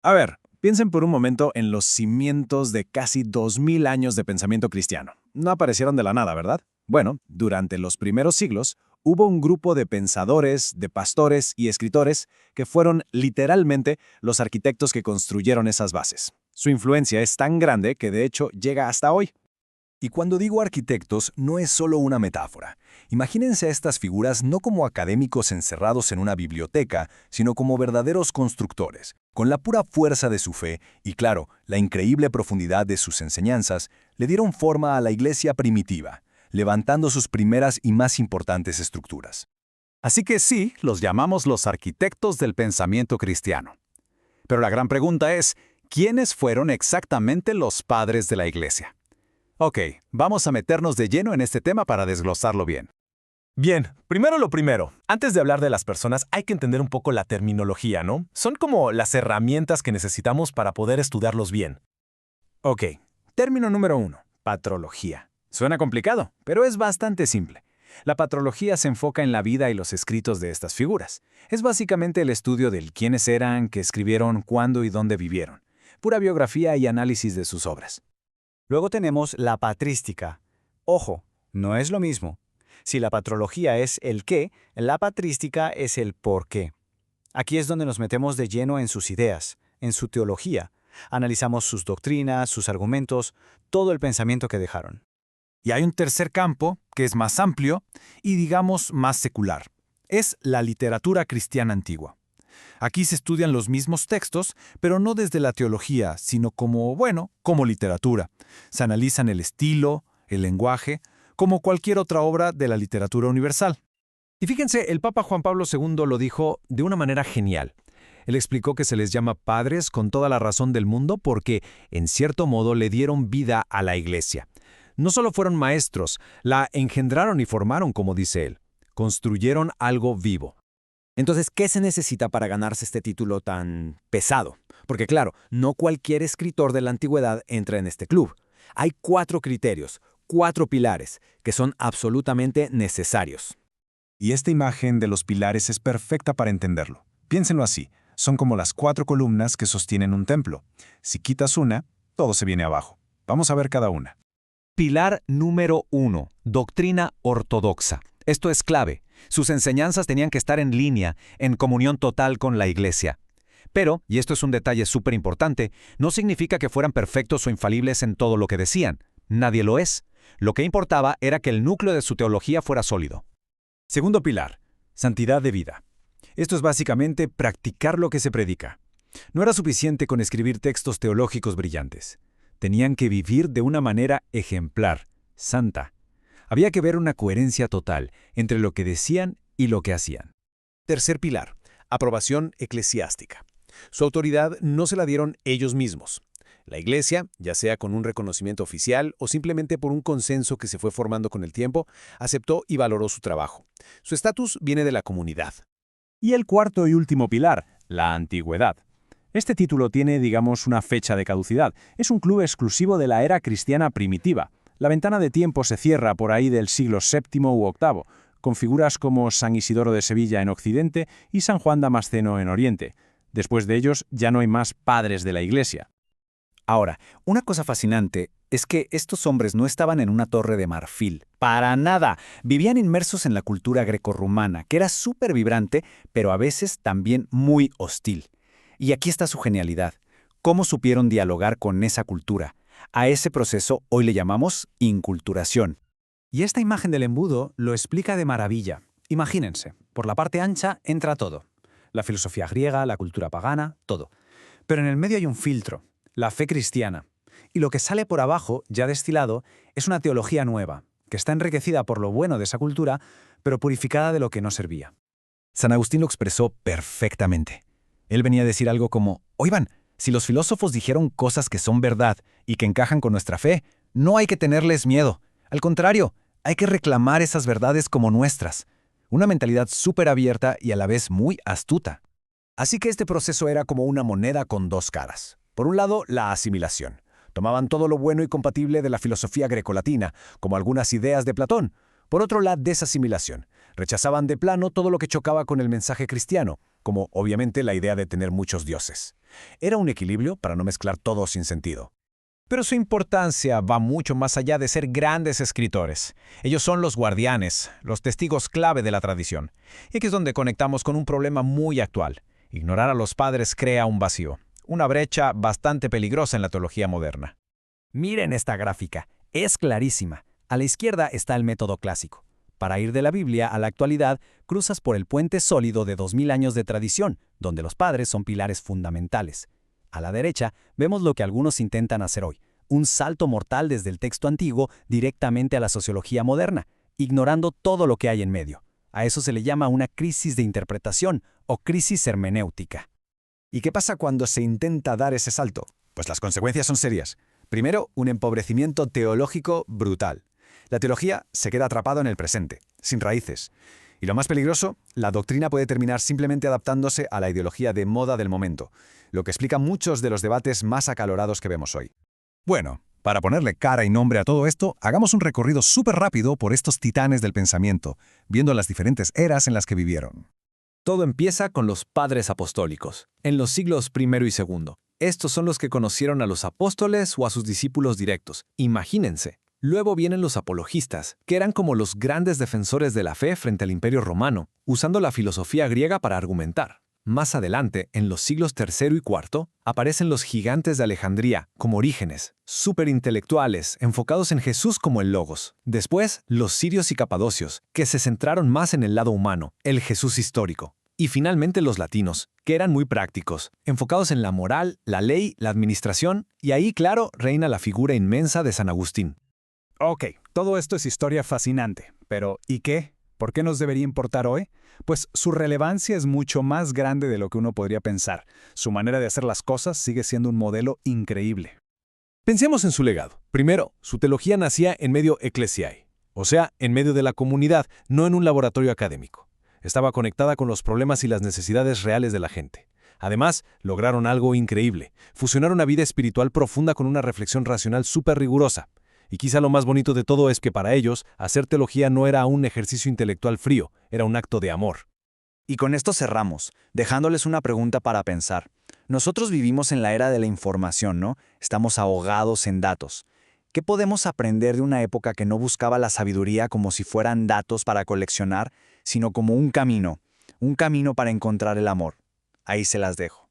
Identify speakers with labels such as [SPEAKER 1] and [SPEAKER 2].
[SPEAKER 1] A ver, piensen por un momento en los cimientos de casi 2000 años de pensamiento cristiano. No aparecieron de la nada, ¿verdad? Bueno, durante los primeros siglos, hubo un grupo de pensadores, de pastores y escritores que fueron literalmente los arquitectos que construyeron esas bases. Su influencia es tan grande que de hecho llega hasta hoy.
[SPEAKER 2] Y cuando digo arquitectos, no es solo una metáfora. Imagínense a estas figuras no como académicos encerrados en una biblioteca, sino como verdaderos constructores. Con la pura fuerza de su fe y, claro, la increíble profundidad de sus enseñanzas, le dieron forma a la iglesia primitiva, levantando sus primeras y más importantes estructuras.
[SPEAKER 3] Así que sí, los llamamos los arquitectos del pensamiento cristiano. Pero la gran pregunta es, ¿quiénes fueron exactamente los padres de la iglesia? Ok, vamos a meternos de lleno en este tema para desglosarlo bien.
[SPEAKER 4] Bien, primero lo primero. Antes de hablar de las personas, hay que entender un poco la terminología, ¿no? Son como las herramientas que necesitamos para poder estudiarlos bien.
[SPEAKER 1] Ok, término número 1, patrología. Suena complicado, pero es bastante simple. La patrología se enfoca en la vida y los escritos de estas figuras. Es básicamente el estudio del quiénes eran, qué escribieron, cuándo y dónde vivieron. Pura biografía y análisis de sus obras.
[SPEAKER 5] Luego tenemos la patrística. Ojo, no es lo mismo. Si la patrología es el qué, la patrística es el por qué. Aquí es donde nos metemos de lleno en sus ideas, en su teología. Analizamos sus doctrinas, sus argumentos, todo el pensamiento que dejaron.
[SPEAKER 2] Y hay un tercer campo, que es más amplio y, digamos, más secular. Es la literatura cristiana antigua. Aquí se estudian los mismos textos, pero no desde la teología, sino como literatura. Se analizan el estilo, el lenguaje, como cualquier otra obra de la literatura universal.
[SPEAKER 6] Y fíjense, el Papa Juan Pablo II lo dijo de una manera genial. Él explicó que se les llama padres con toda la razón del mundo porque, en cierto modo, le dieron vida a la Iglesia. No solo fueron maestros, la engendraron y formaron, como dice él. Construyeron algo vivo.
[SPEAKER 7] Entonces, ¿qué se necesita para ganarse este título tan pesado? Porque claro, no cualquier escritor de la antigüedad entra en este club. Hay 4 criterios, 4 pilares, que son absolutamente necesarios.
[SPEAKER 2] Y esta imagen de los pilares es perfecta para entenderlo. Piénsenlo así, son como las 4 columnas que sostienen un templo. Si quitas una, todo se viene abajo. Vamos a ver cada una.
[SPEAKER 3] Pilar número 1, doctrina ortodoxa. Esto es clave. Sus enseñanzas tenían que estar en línea, en comunión total con la Iglesia. Pero, y esto es un detalle súper importante, no significa que fueran perfectos o infalibles en todo lo que decían. Nadie lo es. Lo que importaba era que el núcleo de su teología fuera sólido.
[SPEAKER 6] Segundo pilar, santidad de vida. Esto es básicamente practicar lo que se predica. No era suficiente con escribir textos teológicos brillantes. Tenían que vivir de una manera ejemplar, santa. Había que ver una coherencia total entre lo que decían y lo que hacían.
[SPEAKER 8] Tercer pilar, aprobación eclesiástica. Su autoridad no se la dieron ellos mismos. La Iglesia, ya sea con un reconocimiento oficial o simplemente por un consenso que se fue formando con el tiempo, aceptó y valoró su trabajo. Su estatus viene de la comunidad.
[SPEAKER 1] Y el cuarto y último pilar, la antigüedad. Este título tiene, digamos, una fecha de caducidad. Es un club exclusivo de la era cristiana primitiva. La ventana de tiempo se cierra por ahí del siglo VII u VIII, con figuras como San Isidoro de Sevilla en Occidente y San Juan Damasceno en Oriente. Después de ellos ya no hay más padres de la Iglesia.
[SPEAKER 5] Ahora, una cosa fascinante es que estos hombres no estaban en una torre de marfil. ¡Para nada! Vivían inmersos en la cultura grecorromana, que era súper vibrante, pero a veces también muy hostil. Y aquí está su genialidad. ¿Cómo supieron dialogar con esa cultura? A ese proceso hoy le llamamos inculturación.
[SPEAKER 9] Y esta imagen del embudo lo explica de maravilla. Imagínense, por la parte ancha entra todo. La filosofía griega, la cultura pagana, todo. Pero en el medio hay un filtro, la fe cristiana. Y lo que sale por abajo, ya destilado, es una teología nueva, que está enriquecida por lo bueno de esa cultura, pero purificada de lo que no servía.
[SPEAKER 6] San Agustín lo expresó perfectamente. Él venía a decir algo como, oigan, si los filósofos dijeron cosas que son verdad y que encajan con nuestra fe, no hay que tenerles miedo. Al contrario, hay que reclamar esas verdades como nuestras. Una mentalidad súper abierta y a la vez muy astuta.
[SPEAKER 8] Así que este proceso era como una moneda con 2 caras. Por un lado, la asimilación. Tomaban todo lo bueno y compatible de la filosofía grecolatina, como algunas ideas de Platón. Por otro, la desasimilación. Rechazaban de plano todo lo que chocaba con el mensaje cristiano.
[SPEAKER 2] como obviamente la idea de tener muchos dioses. Era un equilibrio para no mezclar todo sin sentido.
[SPEAKER 6] Pero su importancia va mucho más allá de ser grandes escritores. Ellos son los guardianes, los testigos clave de la tradición. Y aquí es donde conectamos con un problema muy actual. Ignorar a los padres crea un vacío, una brecha bastante peligrosa en la teología moderna.
[SPEAKER 7] Miren esta gráfica, es clarísima. A la izquierda está el método clásico. Para ir de la Biblia a la actualidad, cruzas por el puente sólido de 2000 años de tradición, donde los padres son pilares fundamentales. A la derecha, vemos lo que algunos intentan hacer hoy, un salto mortal desde el texto antiguo directamente a la sociología moderna, ignorando todo lo que hay en medio. A eso se le llama una crisis de interpretación o crisis hermenéutica.
[SPEAKER 5] ¿Y qué pasa cuando se intenta dar ese salto? Pues las consecuencias son serias. Primero, un empobrecimiento teológico brutal. La teología se queda atrapada en el presente, sin raíces. Y lo más peligroso, la doctrina puede terminar simplemente adaptándose a la ideología de moda del momento, lo que explica muchos de los debates más acalorados que vemos hoy.
[SPEAKER 2] Bueno, para ponerle cara y nombre a todo esto, hagamos un recorrido súper rápido por estos titanes del pensamiento, viendo las diferentes eras en las que vivieron.
[SPEAKER 8] Todo empieza con los padres apostólicos, en los siglos I y II. Estos son los que conocieron a los apóstoles o a sus discípulos directos. Imagínense. Luego vienen los apologistas, que eran como los grandes defensores de la fe frente al Imperio Romano, usando la filosofía griega para argumentar. Más adelante, en los siglos III y IV, aparecen los gigantes de Alejandría, como Orígenes, superintelectuales, enfocados en Jesús como el Logos. Después, los sirios y capadocios, que se centraron más en el lado humano, el Jesús histórico. Y finalmente los latinos, que eran muy prácticos, enfocados en la moral, la ley, la administración, y ahí, claro, reina la figura inmensa de San Agustín.
[SPEAKER 9] Ok, todo esto es historia fascinante, pero ¿y qué? ¿Por qué nos debería importar hoy? Pues su relevancia es mucho más grande de lo que uno podría pensar. Su manera de hacer las cosas sigue siendo un modelo increíble.
[SPEAKER 8] Pensemos en su legado. Primero, su teología nacía en medio ecclesiae, o sea, en medio de la comunidad, no en un laboratorio académico. Estaba conectada con los problemas y las necesidades reales de la gente. Además, lograron algo increíble. Fusionar una vida espiritual profunda con una reflexión racional súper rigurosa. Y quizá lo más bonito de todo es que para ellos, hacer teología no era un ejercicio intelectual frío, era un acto de amor.
[SPEAKER 5] Y con esto cerramos, dejándoles una pregunta para pensar. Nosotros vivimos en la era de la información, ¿no? Estamos ahogados en datos. ¿Qué podemos aprender de una época que no buscaba la sabiduría como si fueran datos para coleccionar, sino como un camino para encontrar el amor? Ahí se las dejo.